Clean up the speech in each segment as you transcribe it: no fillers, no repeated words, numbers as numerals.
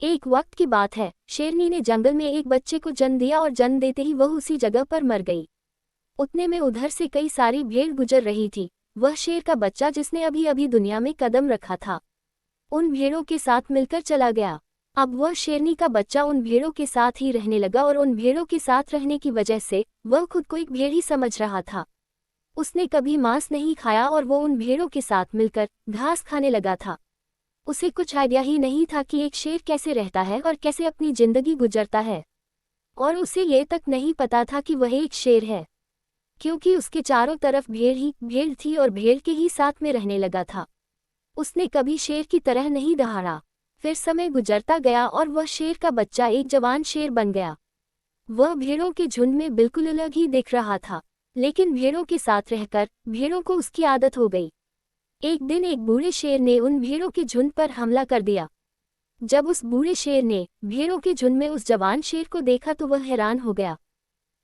एक वक्त की बात है, शेरनी ने जंगल में एक बच्चे को जन्म दिया और जन्म देते ही वह उसी जगह पर मर गई। उतने में उधर से कई सारी भेड़ गुजर रही थी। वह शेर का बच्चा जिसने अभी अभी दुनिया में कदम रखा था, उन भेड़ों के साथ मिलकर चला गया। अब वह शेरनी का बच्चा उन भेड़ों के साथ ही रहने लगा और उन भेड़ों के साथ रहने की वजह से वह खुद को एक भेड़ ही समझ रहा था। उसने कभी मांस नहीं खाया और वो उन भेड़ों के साथ मिलकर घास खाने लगा था। उसे कुछ आइडिया ही नहीं था कि एक शेर कैसे रहता है और कैसे अपनी जिंदगी गुजरता है, और उसे ये तक नहीं पता था कि वह एक शेर है, क्योंकि उसके चारों तरफ भेड़ ही भेड़ थी और भेड़ के ही साथ में रहने लगा था। उसने कभी शेर की तरह नहीं दहाड़ा। फिर समय गुजरता गया और वह शेर का बच्चा एक जवान शेर बन गया। वह भेड़ों के झुंड में बिल्कुल अलग ही दिख रहा था, लेकिन भेड़ों के साथ रहकर भेड़ों को उसकी आदत हो गई। एक दिन एक बूढ़े शेर ने उन भेड़ों के झुंड पर हमला कर दिया। जब उस बूढ़े शेर ने भेड़ों के झुंड में उस जवान शेर को देखा तो वह हैरान हो गया।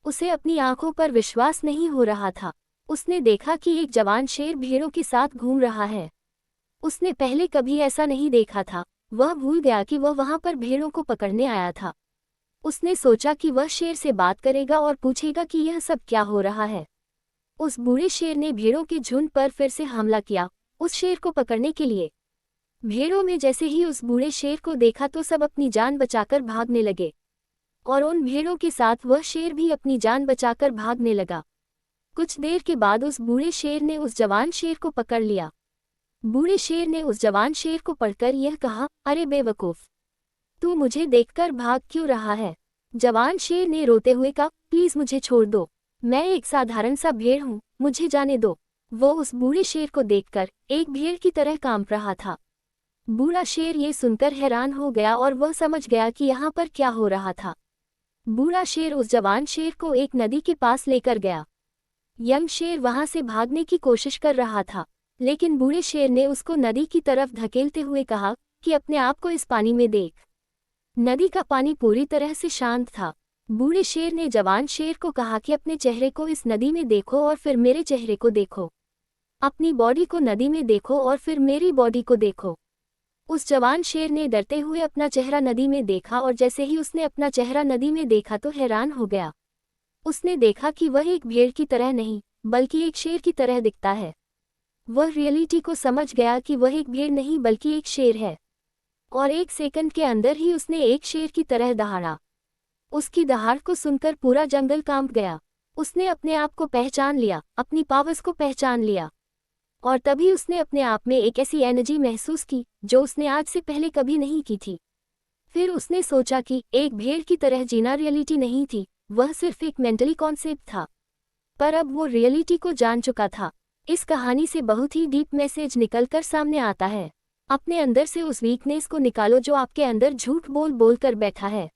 उसे अपनी आंखों पर विश्वास नहीं हो रहा था। उसने देखा कि एक जवान शेर भेड़ों के साथ घूम रहा है। उसने पहले कभी ऐसा नहीं देखा था। वह भूल गया कि वह वहां पर भेड़ों को पकड़ने आया था। उसने सोचा कि वह शेर से बात करेगा और पूछेगा कि यह सब क्या हो रहा है। उस बूढ़े शेर ने भेड़ों के झुंड पर फिर से हमला किया, उस शेर को पकड़ने के लिए। भेड़ों में जैसे ही उस बूढ़े शेर को देखा तो सब अपनी जान बचाकर भागने लगे, और उन भेड़ों के साथ वह शेर भी अपनी जान बचाकर भागने लगा। कुछ देर के बाद उस बूढ़े शेर ने उस जवान शेर को पकड़ लिया। बूढ़े शेर ने उस जवान शेर को पकड़कर यह कहा, अरे बेवकूफ, तू मुझे देखकर भाग क्यों रहा है? जवान शेर ने रोते हुए कहा, प्लीज मुझे छोड़ दो, मैं एक साधारण सा भेड़ हूँ, मुझे जाने दो। वो उस बूढ़े शेर को देखकर एक भेड़ की तरह कांप रहा था। बूढ़ा शेर ये सुनकर हैरान हो गया और वह समझ गया कि यहाँ पर क्या हो रहा था। बूढ़ा शेर उस जवान शेर को एक नदी के पास लेकर गया। यंग शेर वहां से भागने की कोशिश कर रहा था, लेकिन बूढ़े शेर ने उसको नदी की तरफ धकेलते हुए कहा कि अपने आप को इस पानी में देख। नदी का पानी पूरी तरह से शांत था। बूढ़े शेर ने जवान शेर को कहा कि अपने चेहरे को इस नदी में देखो और फिर मेरे चेहरे को देखो। अपनी बॉडी को नदी में देखो और फिर मेरी बॉडी को देखो। उस जवान शेर ने डरते हुए अपना चेहरा नदी में देखा, और जैसे ही उसने अपना चेहरा नदी में देखा तो हैरान हो गया। उसने देखा कि वह एक भेड़ की तरह नहीं बल्कि एक शेर की तरह दिखता है। वह रियलिटी को समझ गया कि वह एक भेड़ नहीं बल्कि एक शेर है, और एक सेकंड के अंदर ही उसने एक शेर की तरह दहाड़ा। उसकी दहाड़ को सुनकर पूरा जंगल कांप गया। उसने अपने आप को पहचान लिया, अपनी पावर्स को पहचान लिया, और तभी उसने अपने आप में एक ऐसी एनर्जी महसूस की जो उसने आज से पहले कभी नहीं की थी। फिर उसने सोचा कि एक भेड़ की तरह जीना रियलिटी नहीं थी, वह सिर्फ एक मेंटली कॉन्सेप्ट था। पर अब वो रियलिटी को जान चुका था। इस कहानी से बहुत ही डीप मैसेज निकलकर सामने आता है। अपने अंदर से उस वीकनेस को निकालो जो आपके अंदर झूठ बोल बोल कर बैठा है।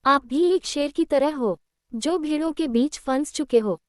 आप भी एक शेर की तरह हो जो भेड़ों के बीच फंस चुके हो।